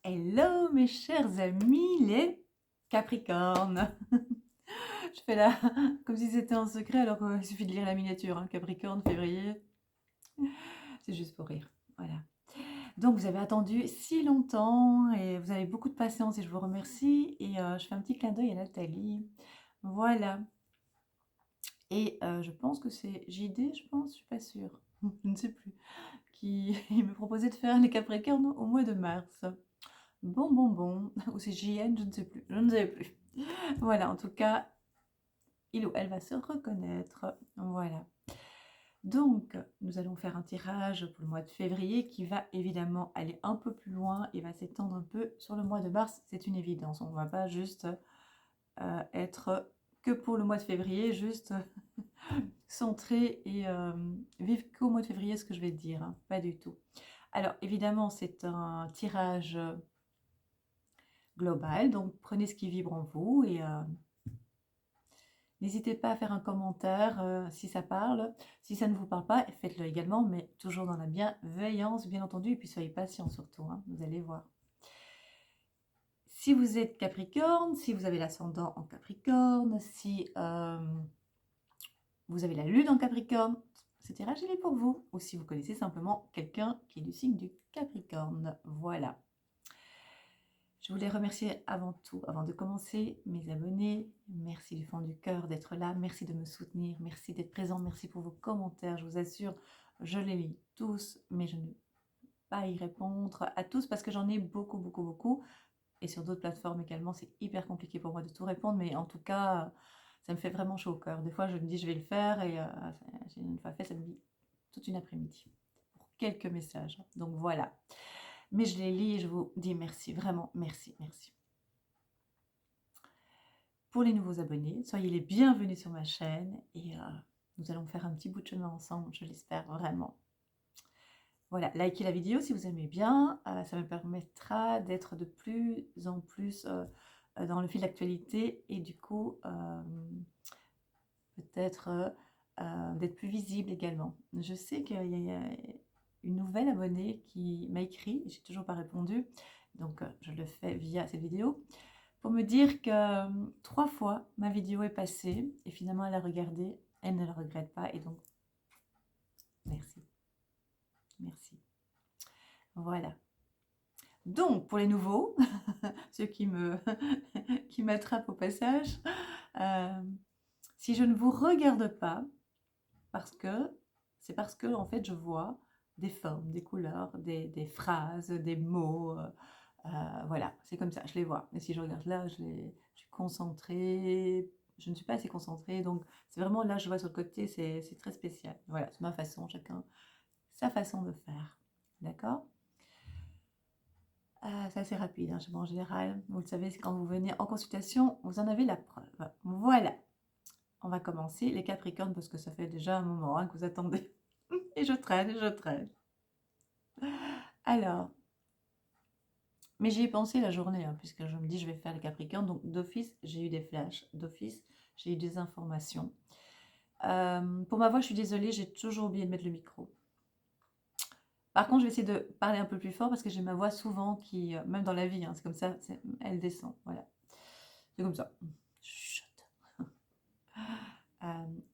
Hello mes chers amis les Capricornes. Je fais là comme si c'était un secret alors qu'il suffit de lire la miniature, hein. Capricorne, février, c'est juste pour rire. Voilà. Donc vous avez attendu si longtemps et vous avez beaucoup de patience et je vous remercie. Et je fais un petit clin d'œil à Nathalie. Voilà. Et je pense que c'est JD, je pense, je suis pas sûre. Je ne sais plus. Qui il me proposait de faire les Capricornes au mois de mars. Bon. Ou c'est JN, je ne sais plus. Je ne sais plus. Voilà, en tout cas, il ou elle va se reconnaître. Voilà. Donc, nous allons faire un tirage pour le mois de février qui va évidemment aller un peu plus loin et va s'étendre un peu sur le mois de mars. C'est une évidence. On ne va pas juste être que pour le mois de février, juste centré et vivre qu'au mois de février, ce que je vais te dire. Hein. Pas du tout. Alors, évidemment, c'est un tirage global, donc prenez ce qui vibre en vous et n'hésitez pas à faire un commentaire si ça parle. Si ça ne vous parle pas, faites-le également, mais toujours dans la bienveillance, bien entendu, et puis soyez patient surtout, hein, vous allez voir. Si vous êtes Capricorne, si vous avez l'ascendant en Capricorne, si vous avez la lune en Capricorne, ce tirage il est pour vous. Ou si vous connaissez simplement quelqu'un qui est du signe du Capricorne. Voilà. Je voulais remercier avant tout, avant de commencer, mes abonnés. Merci du fond du cœur d'être là. Merci de me soutenir. Merci d'être présent. Merci pour vos commentaires. Je vous assure, je les lis tous, mais je ne peux pas y répondre à tous parce que j'en ai beaucoup. Et sur d'autres plateformes également, c'est hyper compliqué pour moi de tout répondre. Mais en tout cas, ça me fait vraiment chaud au cœur. Des fois, je me dis, je vais le faire. Et une fois fait, ça me dit toute une après-midi pour quelques messages. Donc voilà. Mais je les lis et je vous dis merci, vraiment merci. Pour les nouveaux abonnés, soyez les bienvenus sur ma chaîne et nous allons faire un petit bout de chemin ensemble, je l'espère vraiment. Voilà, likez la vidéo si vous aimez bien, ça me permettra d'être de plus en plus dans le fil d'actualité et du coup peut-être d'être plus visible également. Je sais qu'il y a une nouvelle abonnée qui m'a écrit, j'ai toujours pas répondu, donc je le fais via cette vidéo, pour me dire que 3 fois ma vidéo est passée et finalement elle a regardé, elle ne le regrette pas et donc merci. Voilà. Donc pour les nouveaux, ceux qui qui m'attrapent au passage, si je ne vous regarde pas, c'est parce que en fait je vois des formes, des couleurs, des phrases, des mots. Voilà, c'est comme ça, je les vois. Mais si je regarde là, je suis concentrée, je ne suis pas assez concentrée. Donc c'est vraiment là, je vois sur le côté, c'est très spécial. Voilà, c'est ma façon, chacun sa façon de faire. D'accord. C'est assez rapide, hein, en général. Vous le savez, quand vous venez en consultation, vous en avez la preuve. Voilà. On va commencer les Capricornes parce que ça fait déjà un moment hein, que vous attendez. Et je traîne. Alors, mais j'y ai pensé la journée, hein, puisque je me dis je vais faire les Capricornes. Donc d'office, j'ai eu des flashs. D'office, j'ai eu des informations. Pour ma voix, je suis désolée, j'ai toujours oublié de mettre le micro. Par contre, je vais essayer de parler un peu plus fort parce que j'ai ma voix souvent qui, même dans la vie, hein, c'est comme ça, elle descend. Voilà. C'est comme ça. Chut.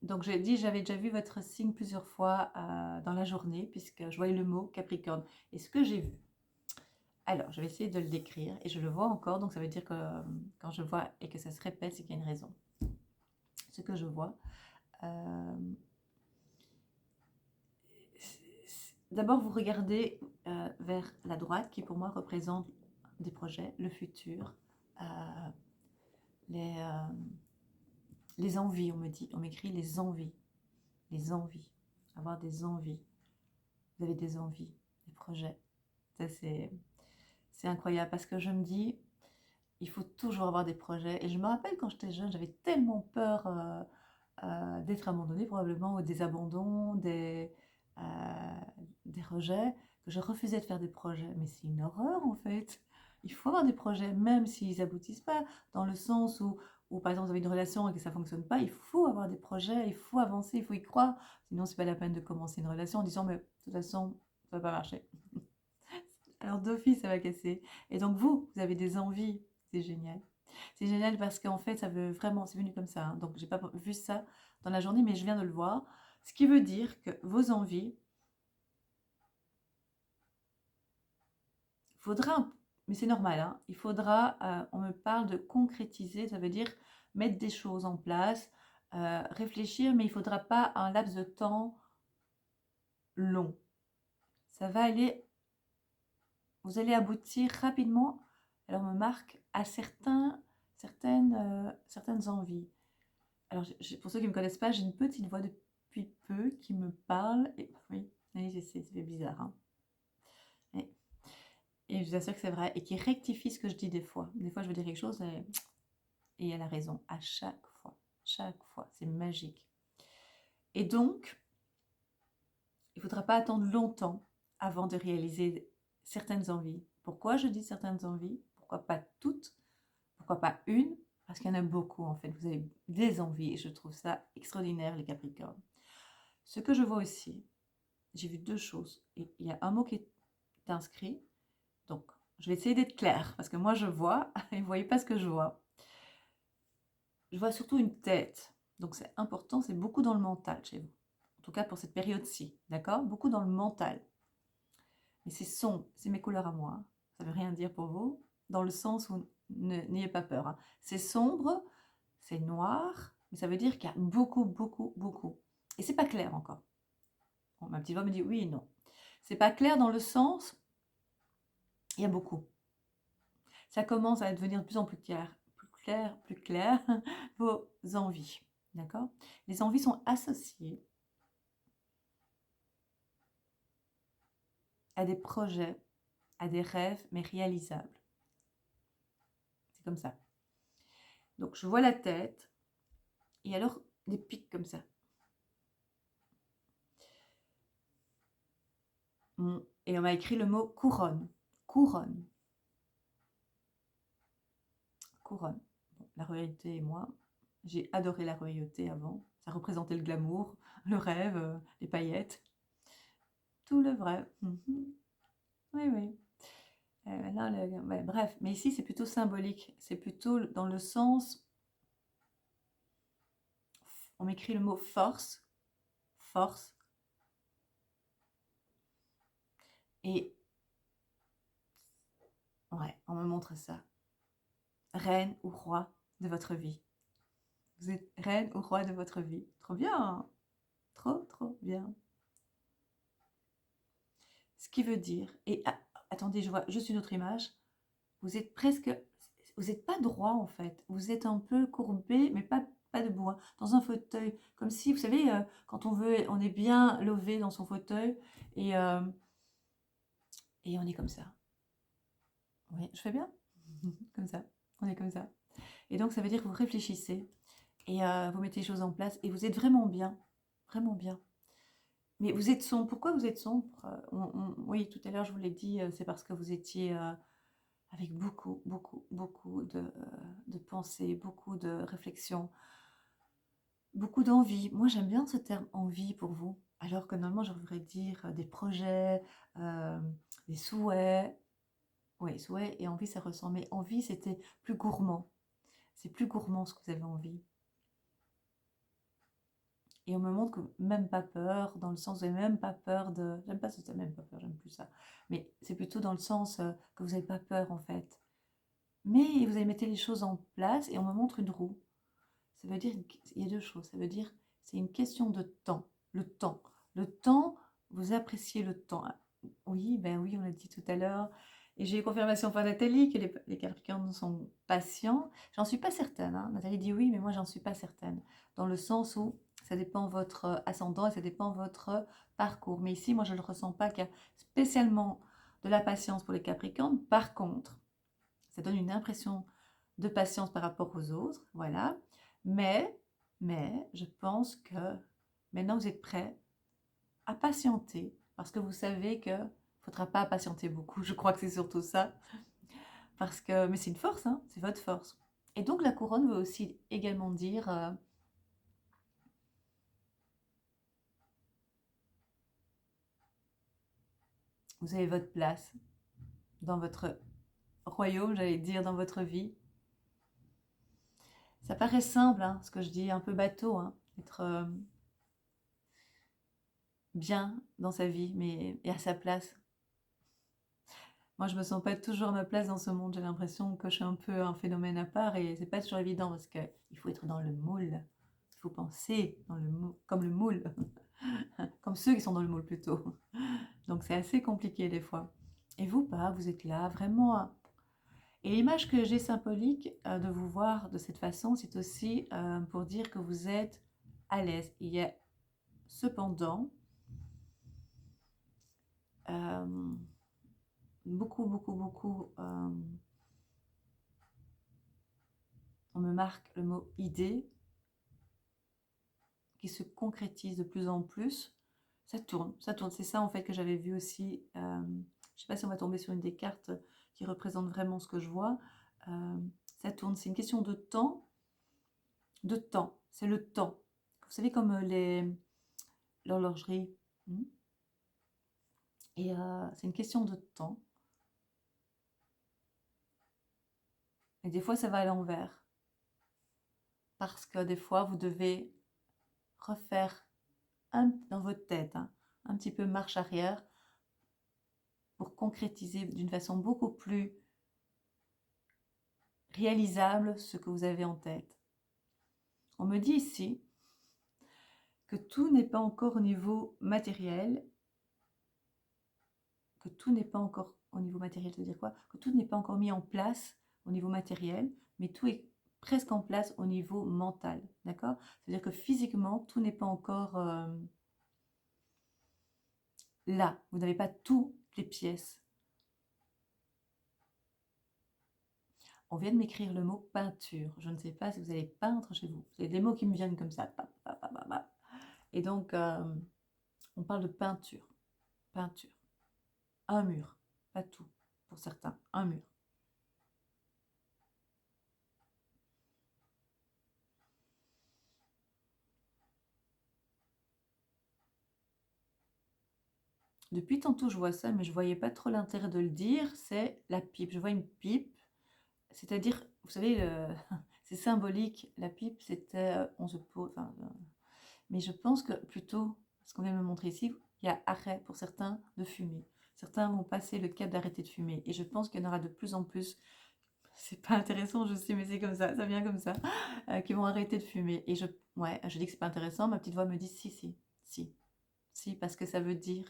Donc j'ai dit, j'avais déjà vu votre signe plusieurs fois dans la journée puisque je voyais le mot Capricorne. Et ce que j'ai vu, alors je vais essayer de le décrire et je le vois encore, donc ça veut dire que quand je vois et que ça se répète, c'est qu'il y a une raison. Ce que je vois, d'abord vous regardez vers la droite qui pour moi représente des projets, le futur, les envies, on m'écrit les envies, avoir des envies. Vous avez des envies, des projets. Ça, c'est incroyable parce que je me dis, il faut toujours avoir des projets. Et je me rappelle quand j'étais jeune, j'avais tellement peur d'être abandonnée probablement, ou des abandons, des rejets, que je refusais de faire des projets. Mais c'est une horreur en fait. Il faut avoir des projets, même s'ils n'aboutissent pas, dans le sens où, par exemple vous avez une relation et que ça ne fonctionne pas, il faut avoir des projets, il faut avancer, il faut y croire. Sinon, c'est pas la peine de commencer une relation en disant, mais de toute façon, ça va pas marcher. Alors d'office, ça va casser. Et donc vous avez des envies. C'est génial. C'est génial parce qu'en fait, ça veut vraiment, c'est venu comme ça, hein. Donc j'ai pas vu ça dans la journée, mais je viens de le voir. Ce qui veut dire que vos envies, faudra, mais c'est normal, hein, il faudra, on me parle de concrétiser, ça veut dire mettre des choses en place, réfléchir, mais il ne faudra pas un laps de temps long. Ça va aller, vous allez aboutir rapidement, alors on me marque, à certaines envies. Alors pour ceux qui ne me connaissent pas, j'ai une petite voix depuis peu qui me parle, et oui, je sais, c'est bizarre, hein. Et je vous assure que c'est vrai, et qui rectifie ce que je dis des fois. Des fois, je veux dire quelque chose et elle a raison, à chaque fois. Chaque fois, c'est magique. Et donc, il ne faudra pas attendre longtemps avant de réaliser certaines envies. Pourquoi je dis certaines envies? Pourquoi pas toutes? Pourquoi pas une? Parce qu'il y en a beaucoup en fait. Vous avez des envies et je trouve ça extraordinaire, les Capricornes. Ce que je vois aussi, j'ai vu deux choses. Et il y a un mot qui est inscrit. Donc, je vais essayer d'être claire parce que moi je vois et vous ne voyez pas ce que je vois. Je vois surtout une tête. Donc c'est important, c'est beaucoup dans le mental chez vous. En tout cas pour cette période-ci, d'accord? Beaucoup dans le mental. Mais c'est sombre, c'est mes couleurs à moi, hein. Ça ne veut rien dire pour vous, dans le sens où n'ayez pas peur, hein. C'est sombre, c'est noir, mais ça veut dire qu'il y a beaucoup, beaucoup, beaucoup. Et c'est pas clair encore. Bon, ma petite voix me dit oui et non. C'est pas clair dans le sens, il y a beaucoup. Ça commence à devenir de plus en plus clair, plus clair, vos envies. D'accord? Les envies sont associées à des projets, à des rêves, mais réalisables. C'est comme ça. Donc, je vois la tête, et alors, des pics comme ça. Et on m'a écrit le mot couronne. Couronne. Couronne. Bon, la royauté et moi, j'ai adoré la royauté avant. Ça représentait le glamour, le rêve, les paillettes. Tout le vrai. Oui, oui. Là, ouais, bref, mais ici c'est plutôt symbolique. C'est plutôt dans le sens, on m'écrit le mot force, force, et ouais, on me montre ça. Reine ou roi de votre vie. Vous êtes reine ou roi de votre vie. Trop bien, hein. Trop, trop bien. Ce qui veut dire, et attendez, je vois juste une autre image. Vous êtes presque, vous n'êtes pas droit en fait. Vous êtes un peu courbé, mais pas debout, hein, dans un fauteuil. Comme si, vous savez, quand on est bien levé dans son fauteuil et, euh, et on est comme ça. Oui, je fais bien. Comme ça. On est comme ça. Et donc, ça veut dire que vous réfléchissez et vous mettez les choses en place et vous êtes vraiment bien. Vraiment bien. Mais vous êtes sombre. Pourquoi vous êtes sombre? Oui, tout à l'heure, je vous l'ai dit, c'est parce que vous étiez avec beaucoup, beaucoup, beaucoup de pensées, beaucoup de réflexions, beaucoup d'envie. Moi, j'aime bien ce terme envie pour vous, alors que normalement, je devrais dire des projets, euh, des souhaits. Oui, souhaits et envie, ça ressemble. Mais envie, c'était plus gourmand. C'est plus gourmand ce que vous avez envie. Et on me montre que même pas peur, dans le sens, vous n'avez même pas peur de... J'aime pas ce même pas peur, j'aime plus ça. Mais c'est plutôt dans le sens que vous n'avez pas peur, en fait. Mais vous allez mettre les choses en place et on me montre une roue. Ça veut dire, il y a deux choses. Ça veut dire, c'est une question de temps. Le temps. Le temps, vous appréciez le temps. Oui, ben oui, on l'a dit tout à l'heure. Et j'ai eu confirmation par Nathalie que les Capricornes sont patients. J'en suis pas certaine, hein. Nathalie dit oui, mais moi, j'en suis pas certaine. Dans le sens où ça dépend votre ascendant et ça dépend votre parcours. Mais ici, moi, je ne le ressens pas qu'il y a spécialement de la patience pour les Capricornes. Par contre, ça donne une impression de patience par rapport aux autres, voilà. Mais, je pense que maintenant vous êtes prêts à patienter parce que vous savez que ne faudra pas patienter beaucoup. Je crois que c'est surtout ça. Parce que, mais c'est une force, hein, c'est votre force. Et donc la couronne veut aussi également dire vous avez votre place. dans votre royaume, j'allais dire, dans votre vie. Ça paraît simple, hein, ce que je dis, un peu bateau, hein, être bien dans sa vie, mais et à sa place. Moi, je me sens pas toujours à ma place dans ce monde. J'ai l'impression que je suis un peu un phénomène à part et c'est pas toujours évident parce que il faut être dans le moule. Il faut penser dans le moule, comme le moule, comme ceux qui sont dans le moule plutôt. Donc c'est assez compliqué des fois. Et vous pas, vous êtes là vraiment. Et l'image que j'ai symbolique de vous voir de cette façon, c'est aussi pour dire que vous êtes à l'aise. Il y a cependant euh, beaucoup, on me marque le mot idée qui se concrétise de plus en plus. Ça tourne, ça tourne. C'est ça en fait que j'avais vu aussi. Je ne sais pas si on va tomber sur une des cartes qui représente vraiment ce que je vois. Euh, ça tourne, c'est une question de temps. De temps, c'est le temps. Vous savez comme l'horlogerie. Hmm. Et c'est une question de temps. Et des fois, ça va à l'envers. Parce que des fois, vous devez refaire dans votre tête, hein, un petit peu marche arrière pour concrétiser d'une façon beaucoup plus réalisable ce que vous avez en tête. On me dit ici que tout n'est pas encore au niveau matériel, que tout n'est pas encore au niveau matériel, c'est-à-dire quoi? Que tout n'est pas encore mis en place au niveau matériel, mais tout est presque en place au niveau mental, d'accord? C'est-à-dire que physiquement, tout n'est pas encore là. Vous n'avez pas toutes les pièces. On vient de m'écrire le mot peinture. Je ne sais pas si vous allez peindre chez vous. C'est des mots qui me viennent comme ça. Et donc, on parle de peinture. Peinture. Un mur. Pas tout. Pour certains, un mur. Depuis tantôt, je vois ça, mais je ne voyais pas trop l'intérêt de le dire. C'est la pipe. Je vois une pipe. C'est-à-dire, vous savez, c'est symbolique. La pipe, c'était, on se pose, enfin, mais je pense que plutôt, ce qu'on vient de me montrer ici, il y a arrêt pour certains de fumer. Certains vont passer le cap d'arrêter de fumer. Et je pense qu'il y en aura de plus en plus. C'est pas intéressant, je sais, mais c'est comme ça vient comme ça, qui vont arrêter de fumer. Et ouais, je dis que c'est pas intéressant. Ma petite voix me dit si, parce que ça veut dire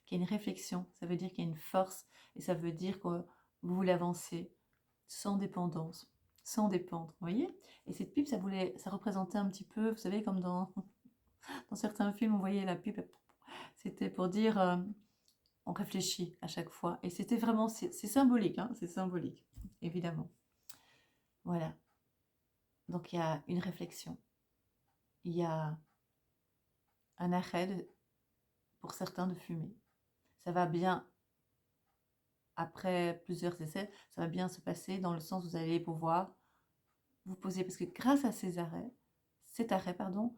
qu'il y a une réflexion, ça veut dire qu'il y a une force, et ça veut dire que vous voulez avancer sans dépendance, sans dépendre, vous voyez? Et cette pipe, ça représentait un petit peu, vous savez, comme dans certains films, on voyait la pipe, c'était pour dire, on réfléchit à chaque fois. Et c'était vraiment, c'est symbolique, hein, c'est symbolique, évidemment. Voilà. Donc il y a une réflexion, il y a un arrêt pour certains de fumer. Ça va bien, après plusieurs essais, ça va bien se passer dans le sens où vous allez pouvoir vous poser, parce que grâce à cet arrêt, pardon,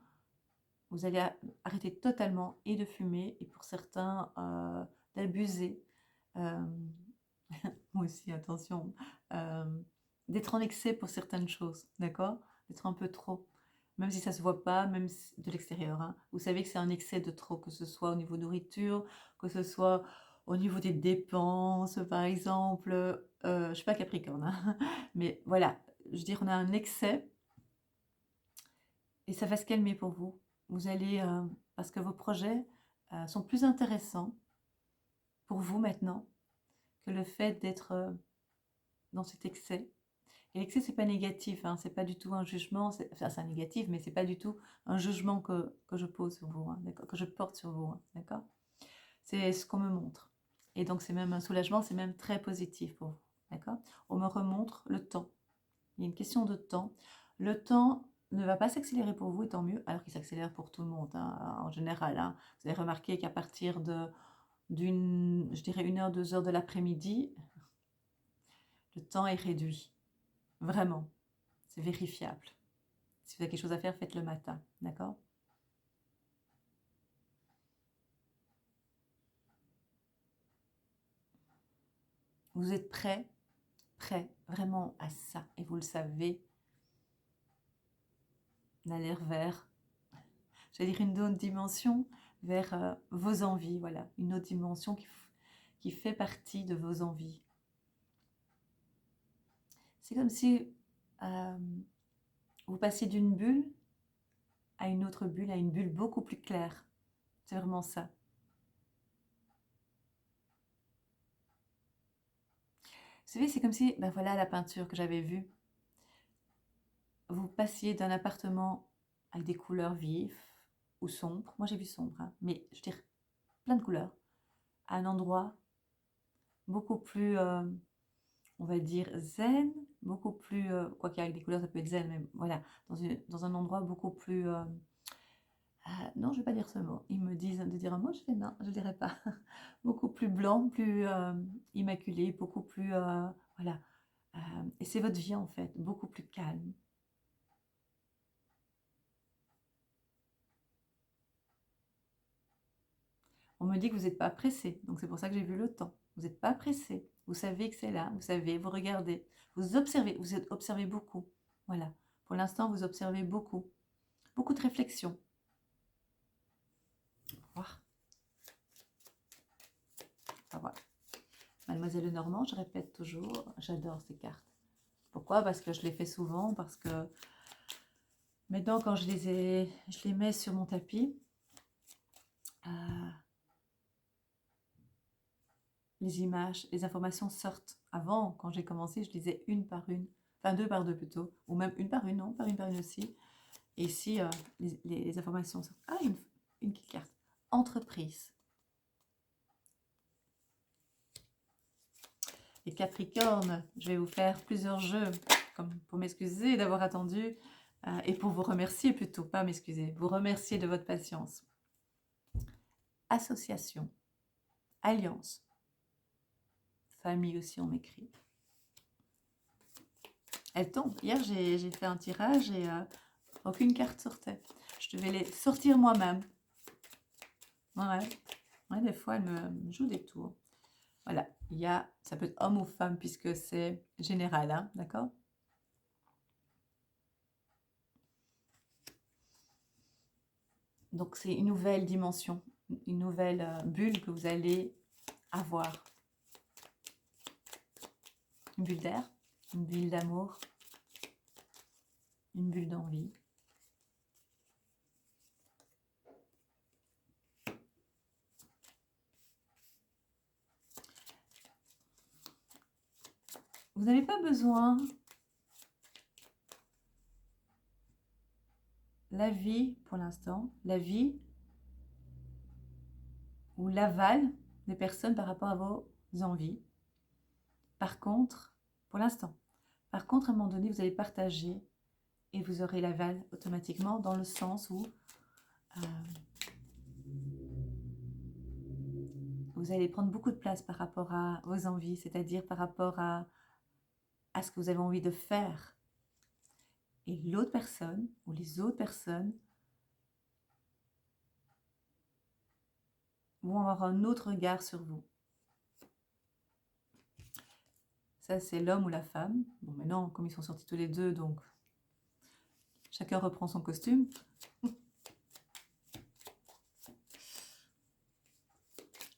vous allez arrêter totalement et de fumer, et pour certains, d'abuser. Euh, moi aussi, attention, euh, d'être en excès pour certaines choses, d'accord? D'être un peu trop. Même si ça ne se voit pas, même de l'extérieur, hein. Vous savez que c'est un excès de trop, que ce soit au niveau nourriture, que ce soit au niveau des dépenses, par exemple. Je ne suis pas Capricorne, hein, mais voilà, je veux dire, on a un excès et ça va se calmer pour vous. Vous allez, parce que vos projets sont plus intéressants pour vous maintenant que le fait d'être dans cet excès. Et l'excès, c'est pas négatif, hein, c'est pas du tout un jugement, enfin c'est un négatif, mais c'est pas du tout un jugement que je pose sur vous, hein, d'accord, que je porte sur vous, hein, d'accord. C'est ce qu'on me montre. Et donc c'est même un soulagement, c'est même très positif pour vous, d'accord. On me remontre le temps. Il y a une question de temps. Le temps ne va pas s'accélérer pour vous, et tant mieux, alors qu'il s'accélère pour tout le monde, hein, en général, hein. Vous avez remarqué qu'à partir je dirais 1 heure, 2 heures de l'après-midi, le temps est réduit. Vraiment, c'est vérifiable. Si vous avez quelque chose à faire, faites le matin, d'accord? Vous êtes prêt vraiment à ça, et vous le savez, d'aller vers, j'allais dire une autre dimension, vers vos envies, voilà, une autre dimension qui fait partie de vos envies. C'est comme si vous passiez d'une bulle à une autre bulle, à une bulle beaucoup plus claire. C'est vraiment ça. Vous savez, c'est comme si, ben voilà la peinture que j'avais vue. Vous passiez d'un appartement avec des couleurs vives ou sombres, moi j'ai vu sombre, hein, mais je veux dire plein de couleurs, à un endroit beaucoup plus, on va dire, zen, beaucoup plus, quoi qu'il y ait des couleurs, ça peut être zen, mais voilà, dans un endroit beaucoup plus, non, je ne vais pas dire ce mot. Ils me disent de dire un mot, je fais non, je ne dirais pas. Beaucoup plus blanc, plus immaculé, beaucoup plus, voilà. Et c'est votre vie en fait, beaucoup plus calme. On me dit que vous n'êtes pas pressé, donc c'est pour ça que j'ai vu le temps. Vous n'êtes pas pressé, vous savez que c'est là, vous savez, vous regardez, vous observez, vous observez beaucoup. Voilà, pour l'instant, vous observez beaucoup, beaucoup de réflexion. Voir. Ah, voilà. Mademoiselle Lenormand, je répète toujours, j'adore ces cartes. Pourquoi? Parce que je les fais souvent, parce que maintenant, quand je les mets sur mon tapis, les images, les informations sortent. Avant, quand j'ai commencé, je lisais une par une, enfin deux par deux plutôt, ou même une par une, non, par une aussi. Et ici, les informations sortent. Ah, une petite carte. Entreprise. Et Capricorne, je vais vous faire plusieurs jeux, comme pour m'excuser d'avoir attendu, et pour vous remercier plutôt, pas m'excuser, vous remercier de votre patience. Association, alliance, famille aussi on m'écrit. Elle tombe. Hier j'ai fait un tirage et aucune carte sortait. Je devais les sortir moi-même. Ouais, des fois elle me joue des tours. Voilà, ça peut être homme ou femme puisque c'est général, hein, d'accord? Donc c'est une nouvelle dimension, une nouvelle bulle que vous allez avoir. Une bulle d'air, une bulle d'amour, une bulle d'envie. Vous n'avez pas besoin, la vie pour l'instant, la vie ou l'aval des personnes par rapport à vos envies. Par contre, pour l'instant, par contre, à un moment donné, vous allez partager et vous aurez l'aval automatiquement dans le sens où vous allez prendre beaucoup de place par rapport à vos envies, c'est-à-dire par rapport à ce que vous avez envie de faire. Et l'autre personne ou les autres personnes vont avoir un autre regard sur vous. Ça, c'est l'homme ou la femme. Bon, maintenant, comme ils sont sortis tous les deux, donc chacun reprend son costume.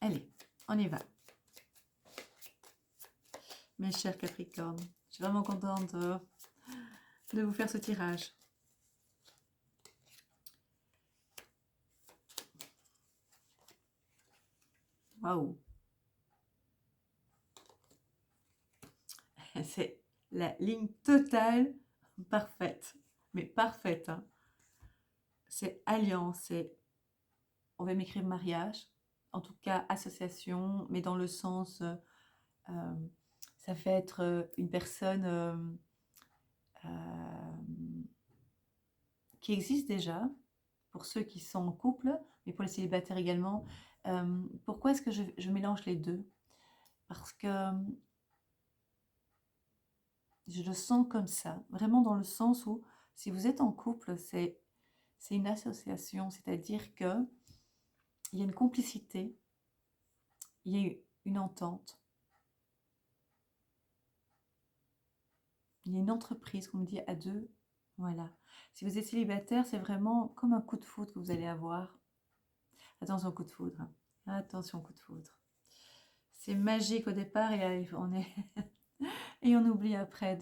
Allez, on y va. Mes chers Capricornes, je suis vraiment contente de vous faire ce tirage. Waouh! C'est la ligne totale parfaite, mais parfaite. Hein. C'est alliance, on va m'écrire mariage, en tout cas association, mais dans le sens, ça fait être une personne qui existe déjà, pour ceux qui sont en couple, mais pour les célibataires également. Pourquoi est-ce que je mélange les deux? Parce que je le sens comme ça, vraiment dans le sens où si vous êtes en couple, c'est une association, c'est-à-dire qu'il y a une complicité, il y a une entente. Il y a une entreprise qu'on me dit à deux. Voilà. Si vous êtes célibataire, c'est vraiment comme un coup de foudre que vous allez avoir. Attention, coup de foudre, hein. Attention, coup de foudre. C'est magique au départ et on est et on oublie après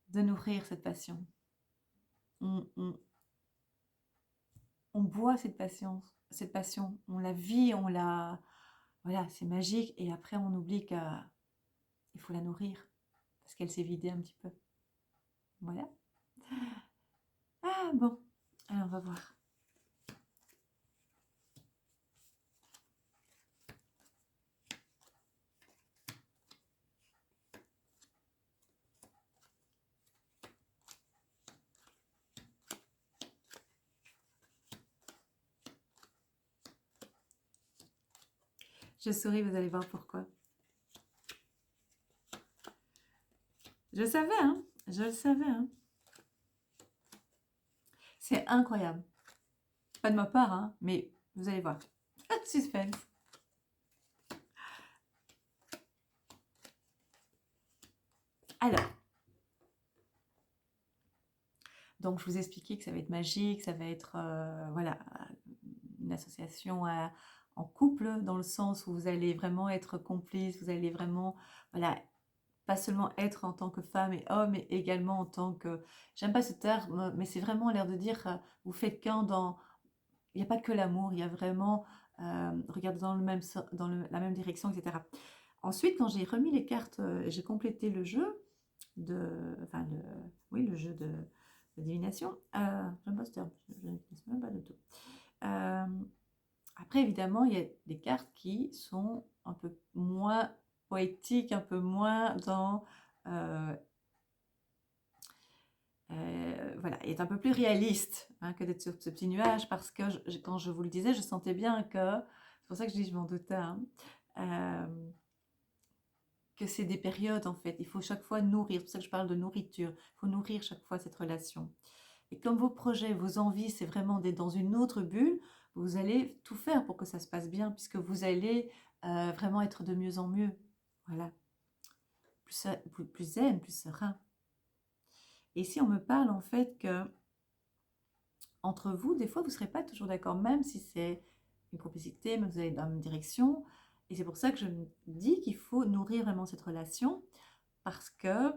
de nourrir cette passion. On, on- on boit cette passion, on la vit, voilà, c'est magique. Et après, on oublie qu'il faut la nourrir parce qu'elle s'est vidée un petit peu. Voilà. Ah bon, alors on va voir. Je souris, vous allez voir pourquoi. Je le savais, hein. Je le savais, hein. C'est incroyable. Pas de ma part, hein, mais vous allez voir. Suspense. Alors, donc je vous ai expliqué que ça va être magique, ça va être voilà, une association en couple, dans le sens où vous allez vraiment être complice, vous allez vraiment, voilà, pas seulement être en tant que femme et homme, mais également en tant que, j'aime pas ce terme, mais c'est vraiment l'air de dire, vous faites qu'un dans, il n'y a pas que l'amour, il y a vraiment, regardez dans la même direction, etc. Ensuite, quand j'ai remis les cartes, j'ai complété le jeu enfin oui, le jeu de divination. J'aime pas ce terme, je ne connais même pas du tout. Après, évidemment, il y a des cartes qui sont un peu moins poétiques, un peu moins dans... voilà, est un peu plus réaliste, hein, que d'être sur ce petit nuage, parce que quand je vous le disais, je sentais bien que, c'est pour ça que je dis je m'en doutais, hein, que c'est des périodes en fait, il faut chaque fois nourrir, c'est pour ça que je parle de nourriture, il faut nourrir chaque fois cette relation. Et comme vos projets, vos envies, c'est vraiment d'être dans une autre bulle, vous allez tout faire pour que ça se passe bien, puisque vous allez vraiment être de mieux en mieux. Voilà, plus zen, plus serein. Et ici, on me parle en fait que entre vous, des fois, vous ne serez pas toujours d'accord, même si c'est une complicité, même si vous allez dans la même direction. Et c'est pour ça que je me dis qu'il faut nourrir vraiment cette relation, parce que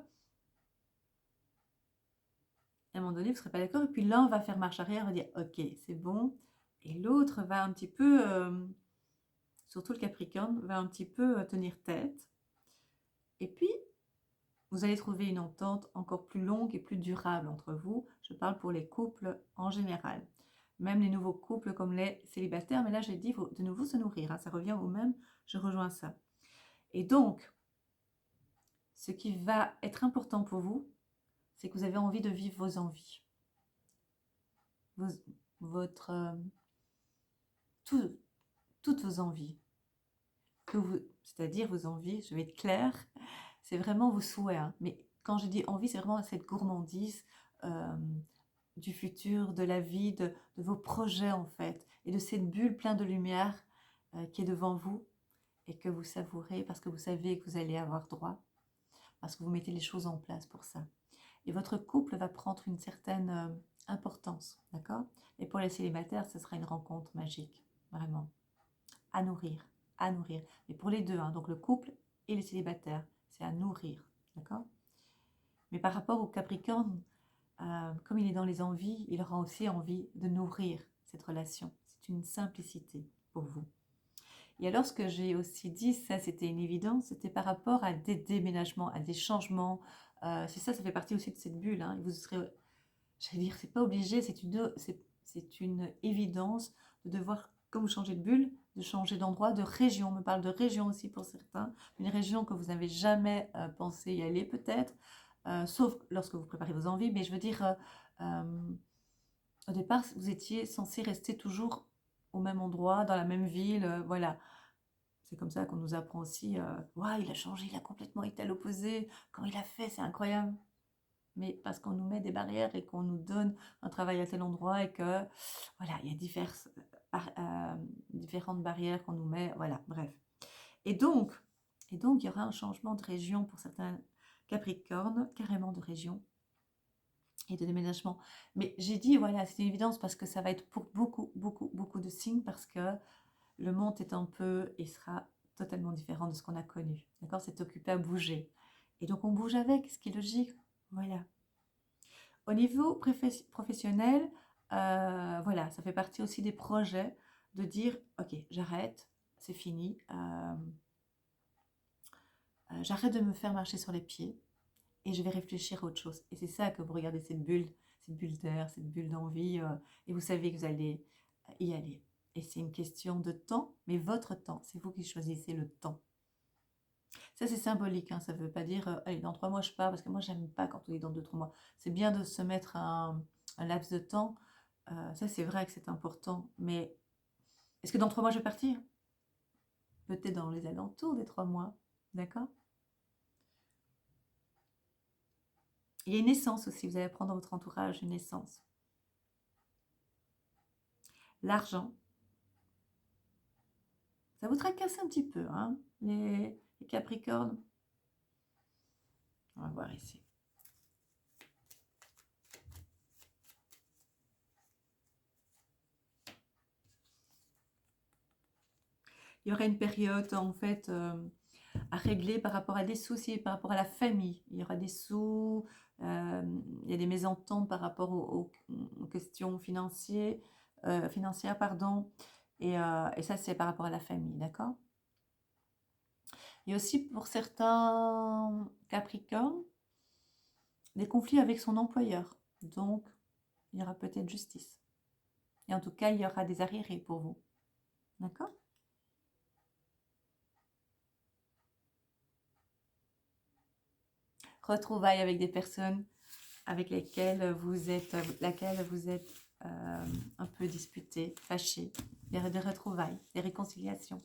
à un moment donné, vous ne serez pas d'accord, et puis l'un va faire marche arrière, va dire ok, c'est bon, et l'autre va un petit peu, surtout le Capricorne, va un petit peu tenir tête. Et puis, vous allez trouver une entente encore plus longue et plus durable entre vous. Je parle pour les couples en général. Même les nouveaux couples comme les célibataires, mais là j'ai dit de nouveau se nourrir, hein, ça revient au même, je rejoins ça. Et donc, ce qui va être important pour vous, c'est que vous avez envie de vivre vos envies. Votre, toutes vos envies. C'est-à-dire vos envies, je vais être claire, c'est vraiment vos souhaits, hein. Mais quand je dis envie, c'est vraiment cette gourmandise du futur, de la vie, de vos projets en fait, et de cette bulle pleine de lumière qui est devant vous et que vous savourez parce que vous savez que vous allez avoir droit, parce que vous mettez les choses en place pour ça. Et votre couple va prendre une certaine importance, d'accord? Et pour les célibataires, ce sera une rencontre magique, vraiment, à nourrir, à nourrir. Mais pour les deux, hein, donc le couple et les célibataires, c'est à nourrir, d'accord? Mais par rapport au Capricorne, comme il est dans les envies, il aura aussi envie de nourrir cette relation. C'est une simplicité pour vous. Et alors, ce que j'ai aussi dit, ça c'était une évidence, c'était par rapport à des déménagements, à des changements. C'est ça, ça fait partie aussi de cette bulle, hein. Vous serez, j'allais dire, c'est pas obligé, c'est une évidence de devoir, comme vous changez de bulle, de changer d'endroit, de région. On me parle de région aussi pour certains, une région que vous n'avez jamais pensé y aller peut-être, sauf lorsque vous préparez vos envies. Mais je veux dire, au départ, vous étiez censé rester toujours au même endroit, dans la même ville, voilà. C'est comme ça qu'on nous apprend aussi, ouais, il a changé, il a complètement été à l'opposé, quand il a fait, c'est incroyable. Mais parce qu'on nous met des barrières et qu'on nous donne un travail à tel endroit et que, voilà, il y a différentes barrières qu'on nous met, voilà, bref. Et donc, Et donc, il y aura un changement de région pour certains Capricornes, carrément de région et de déménagement. Mais j'ai dit, voilà, c'est une évidence parce que ça va être pour beaucoup, beaucoup, beaucoup de signes parce que le monde est un peu et sera totalement différent de ce qu'on a connu. D'accord? C'est occupé à bouger. Et donc, on bouge avec, ce qui est logique. Voilà. Au niveau professionnel, voilà, ça fait partie aussi des projets de dire, ok, j'arrête, c'est fini, j'arrête de me faire marcher sur les pieds et je vais réfléchir à autre chose. Et c'est ça que vous regardez cette bulle d'air, cette bulle d'envie, et vous savez que vous allez y aller. Et c'est une question de temps, mais votre temps, c'est vous qui choisissez le temps. Ça, c'est symbolique, hein, ça ne veut pas dire, allez, dans 3 mois, je pars, parce que moi, j'aime pas quand on dit dans 2-3 mois. C'est bien de se mettre un laps de temps. Ça, c'est vrai que c'est important. Mais est-ce que dans 3 mois, je vais partir? Peut-être dans les alentours des 3 mois. D'accord? Il y a une naissance aussi. Vous allez prendre dans votre entourage une naissance. L'argent. Ça vous tracasse un petit peu, hein, les Capricornes. On va voir ici. Il y aura une période, en fait, à régler par rapport à des soucis, par rapport à la famille. Il y aura des sous, il y a des mésententes par rapport aux questions financières, pardon. Et ça, c'est par rapport à la famille, d'accord? Et aussi pour certains Capricornes, des conflits avec son employeur. Donc, il y aura peut-être justice. Et en tout cas, il y aura des arriérés pour vous. D'accord? Retrouvailles avec des personnes avec laquelle vous êtes un peu disputé, fâché. Des retrouvailles, des réconciliations.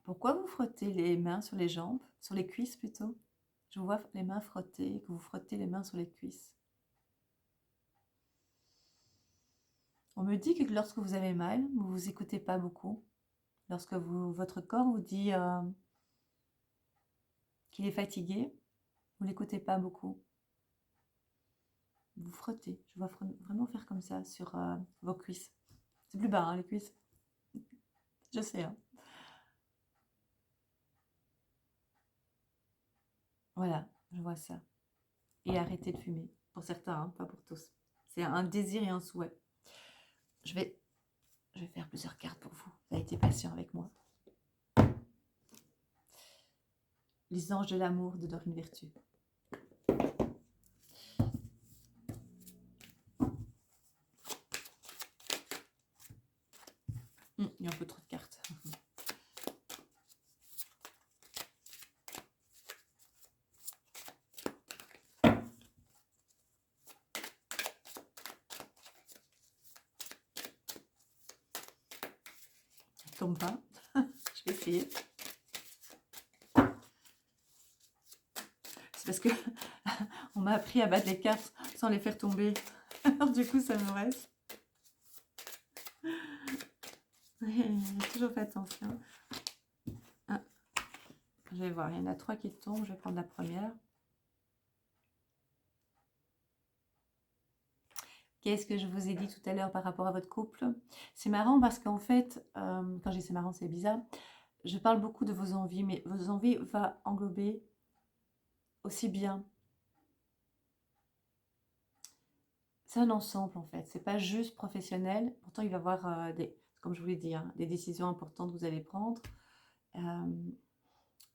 Pourquoi vous frottez les mains sur les jambes, sur les cuisses plutôt? Je vous vois les mains frottées, que vous frottez les mains sur les cuisses. On me dit que lorsque vous avez mal, vous ne vous écoutez pas beaucoup. Lorsque votre corps vous dit qu'il est fatigué, vous ne l'écoutez pas beaucoup. Vous frottez. Je vois vraiment faire comme ça sur vos cuisses. C'est plus bas, hein, les cuisses. Je sais, hein. Voilà, je vois ça. Et arrêtez de fumer. Pour certains, hein, pas pour tous. C'est un désir et un souhait. Je vais faire plusieurs cartes pour vous. Vous avez été patient avec moi. Les anges de l'amour de Dorine Vertu. Il y a un peu trop de cartes. Ça tombe pas. Je vais essayer. C'est parce que on m'a appris à battre les cartes sans les faire tomber. Alors du coup, ça me reste. Toujours fait attention. Ah, je vais voir, il y en a 3 qui tombent. Je vais prendre la première. Qu'est-ce que je vous ai dit tout à l'heure par rapport à votre couple? C'est marrant parce qu'en fait, quand je dis c'est marrant, c'est bizarre. Je parle beaucoup de vos envies, mais vos envies vont englober aussi bien. C'est un ensemble en fait, c'est pas juste professionnel. Pourtant, il va y avoir comme je vous l'ai dit, hein, des décisions importantes que vous allez prendre.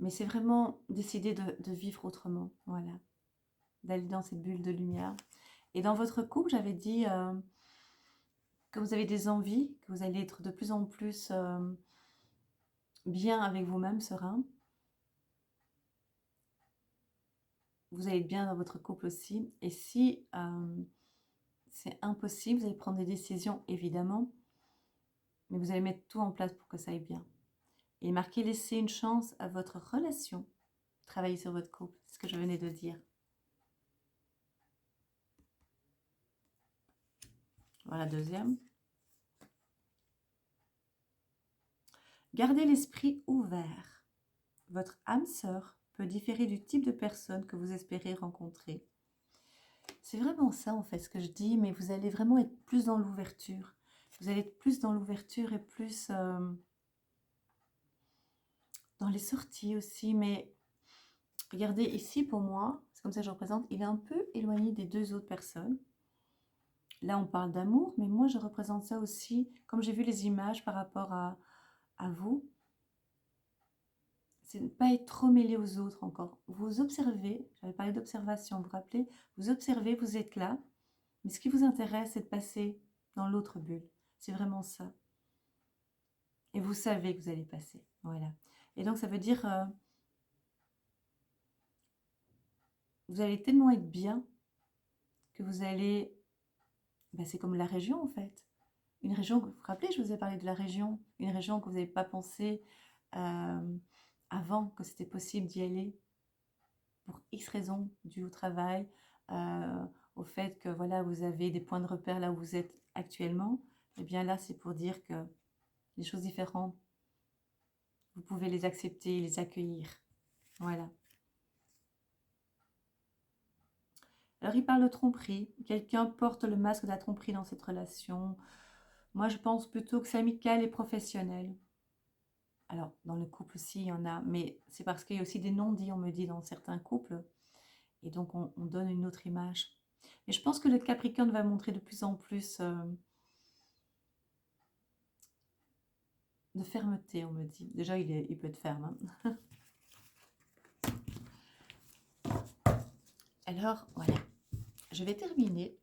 Mais c'est vraiment décider de vivre autrement, voilà. D'aller dans cette bulle de lumière. Et dans votre couple, j'avais dit que vous avez des envies, que vous allez être de plus en plus bien avec vous-même, serein. vous allez être bien dans votre couple aussi. Et si c'est impossible, vous allez prendre des décisions, évidemment, mais vous allez mettre tout en place pour que ça aille bien. Et marquez, laissez une chance à votre relation. Travaillez sur votre couple, c'est ce que je venais de dire. Voilà, deuxième. Gardez l'esprit ouvert. Votre âme sœur peut différer du type de personne que vous espérez rencontrer. C'est vraiment ça en fait ce que je dis, mais vous allez vraiment être plus dans l'ouverture. Vous allez être plus dans l'ouverture et plus dans les sorties aussi. Mais regardez ici pour moi, c'est comme ça que je représente, il est un peu éloigné des deux autres personnes. Là on parle d'amour, mais moi je représente ça aussi, comme j'ai vu les images par rapport à vous. C'est ne pas être trop mêlé aux autres encore. Vous observez, j'avais parlé d'observation, vous vous rappelez, vous observez, vous êtes là, mais ce qui vous intéresse, c'est de passer dans l'autre bulle. C'est vraiment ça. Et vous savez que vous allez passer. Voilà. Et donc, ça veut dire, vous allez tellement être bien que vous allez... Ben, c'est comme la région, en fait. Une région, vous vous rappelez, je vous ai parlé de la région. Une région que vous n'avez pas pensé avant que c'était possible d'y aller. Pour X raisons, dû au travail, au fait que voilà, vous avez des points de repère là où vous êtes actuellement. Et bien là, c'est pour dire que les choses différentes, vous pouvez les accepter, les accueillir. Voilà. Alors, il parle de tromperie. Quelqu'un porte le masque de la tromperie dans cette relation. Moi, je pense plutôt que c'est amical et professionnel. Alors, dans le couple aussi, il y en a, mais c'est parce qu'il y a aussi des non-dits, on me dit, dans certains couples. Et donc, on donne une autre image. Mais je pense que le Capricorne va montrer de plus en plus de fermeté, on me dit. Déjà, il peut être ferme. Hein. Alors, voilà. Je vais terminer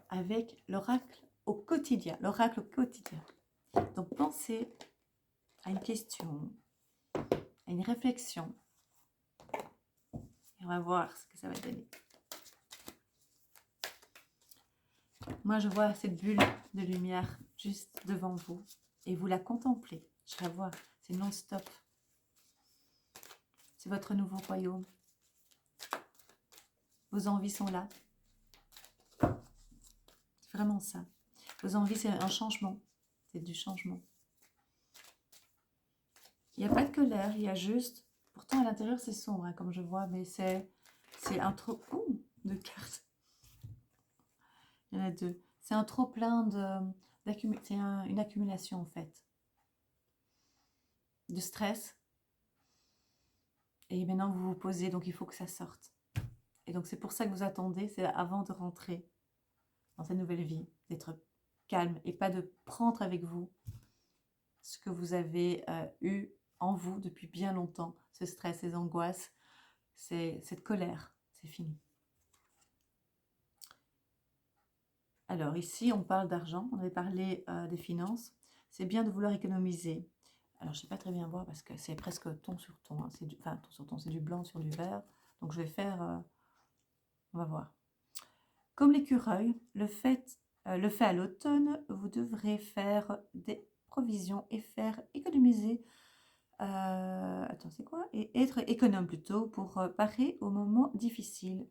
avec l'oracle au quotidien. L'oracle au quotidien. Donc, pensez à une question, à une réflexion. Et on va voir ce que ça va donner. Moi, je vois cette bulle de lumière juste devant vous. Et vous la contemplez. Je la vois. C'est non-stop. C'est votre nouveau royaume. Vos envies sont là. C'est vraiment ça. Vos envies, c'est un changement. C'est du changement. Il n'y a pas de colère, il y a juste... Pourtant, à l'intérieur, c'est sombre, hein, comme je vois, mais c'est un trop... Ouh, de cartes. Il y en a deux. C'est un trop plein de... C'est une accumulation, en fait. De stress. Et maintenant, vous vous posez, donc il faut que ça sorte. Et donc, c'est pour ça que vous attendez, c'est avant de rentrer dans cette nouvelle vie, d'être calme et pas de prendre avec vous ce que vous avez eu en vous depuis bien longtemps, ce stress, ces angoisses, cette colère, c'est fini. Alors ici, on parle d'argent, on avait parlé des finances. C'est bien de vouloir économiser. Alors je ne sais pas très bien voir parce que c'est presque ton sur ton. Hein. Enfin, ton sur ton, c'est du blanc sur du vert. Donc je vais faire, on va voir. Comme l'écureuil, le fait à l'automne, vous devrez faire des provisions et faire économiser. Attends, c'est quoi? Et être économe plutôt pour parer aux moments difficiles.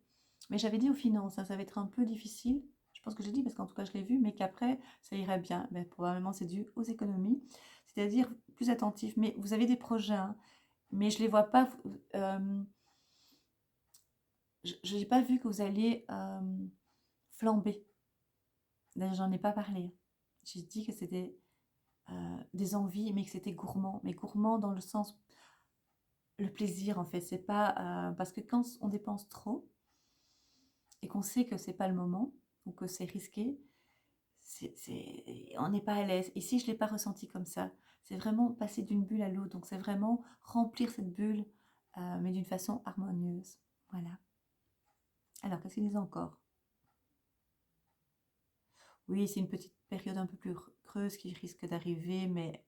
Mais j'avais dit aux finances, hein, ça va être un peu difficile. Je pense que j'ai dit parce qu'en tout cas je l'ai vu, mais qu'après ça irait bien. Mais probablement c'est dû aux économies, c'est-à-dire plus attentif. Mais vous avez des projets, hein, mais je les vois pas. Je n'ai pas vu que vous alliez flamber. D'ailleurs, j'en ai pas parlé. J'ai dit que c'était des envies, mais que c'était gourmand. Mais gourmand dans le sens le plaisir en fait, c'est pas parce que quand on dépense trop et qu'on sait que c'est pas le moment ou que c'est risqué, on n'est pas à l'aise. Ici, je l'ai pas ressenti comme ça. C'est vraiment passer d'une bulle à l'autre. Donc, c'est vraiment remplir cette bulle, mais d'une façon harmonieuse. Voilà. Alors, qu'est-ce qu'ils disent encore? Oui, c'est une petite période un peu plus creuse qui risque d'arriver, mais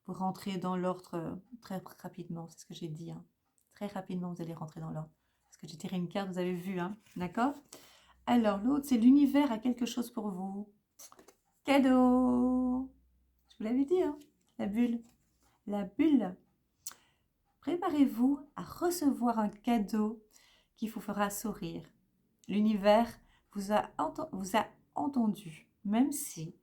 pour rentrer dans l'ordre très rapidement, c'est ce que j'ai dit. Hein. Très rapidement, vous allez rentrer dans l'ordre. Parce que j'ai tiré une carte, vous avez vu, hein, d'accord? Alors, l'autre, c'est l'univers a quelque chose pour vous. Cadeau! Je vous l'avais dit, hein, la bulle. La bulle. Préparez-vous à recevoir un cadeau qui vous fera sourire. L'univers vous a entendu, même si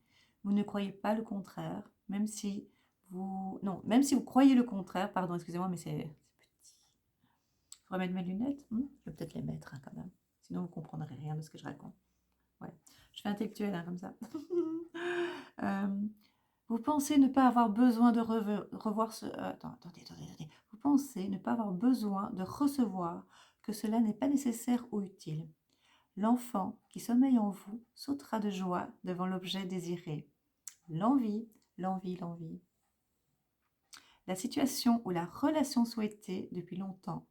vous ne croyez pas le contraire, même si vous... Non, même si vous croyez le contraire, pardon, excusez-moi, mais c'est petit. Il faudrait mettre mes lunettes. Je vais peut-être les mettre hein, quand même. Sinon, vous ne comprendrez rien de ce que je raconte. Ouais. Je fais intellectuel hein, comme ça. Vous pensez ne pas avoir besoin de revoir ce... attendez. Vous pensez ne pas avoir besoin de recevoir que cela n'est pas nécessaire ou utile. L'enfant qui sommeille en vous sautera de joie devant l'objet désiré. L'envie. La situation ou la relation souhaitée depuis longtemps.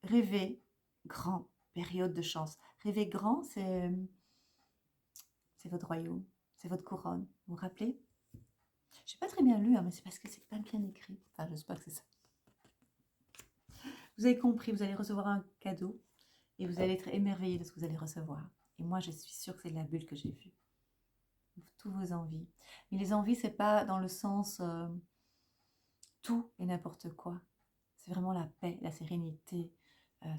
Rêver grand, période de chance. Rêver grand, c'est votre royaume, c'est votre couronne. Vous vous rappelez? Je n'ai pas très bien lu, hein, mais c'est parce que c'est pas bien écrit. Enfin, j'espère que c'est ça. Vous avez compris, vous allez recevoir un cadeau et vous allez être émerveillé de ce que vous allez recevoir. Et moi, je suis sûre que c'est la bulle que j'ai vue. Toutes vos envies. Mais les envies, c'est pas dans le sens tout et n'importe quoi. C'est vraiment la paix, la sérénité.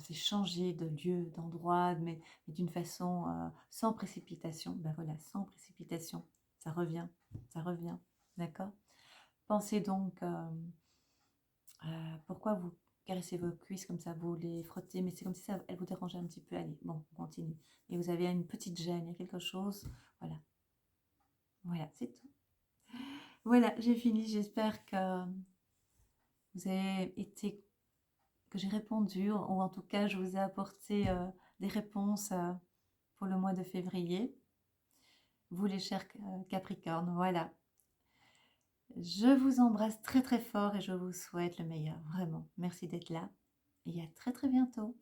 C'est changer de lieu, d'endroit, mais d'une façon sans précipitation. Ben voilà, sans précipitation. Ça revient. D'accord? Pensez donc pourquoi vous caressez vos cuisses comme ça, vous les frottez, mais c'est comme si ça, elle vous dérangeait un petit peu. Allez, bon, on continue. Et vous avez une petite gêne, il y a quelque chose. Voilà. Voilà, c'est tout. Voilà, j'ai fini. J'espère que vous avez été, que j'ai répondu, ou en tout cas, je vous ai apporté des réponses pour le mois de février. Vous, les chers Capricornes, voilà. Je vous embrasse très très fort et je vous souhaite le meilleur, vraiment. Merci d'être là et à très très bientôt.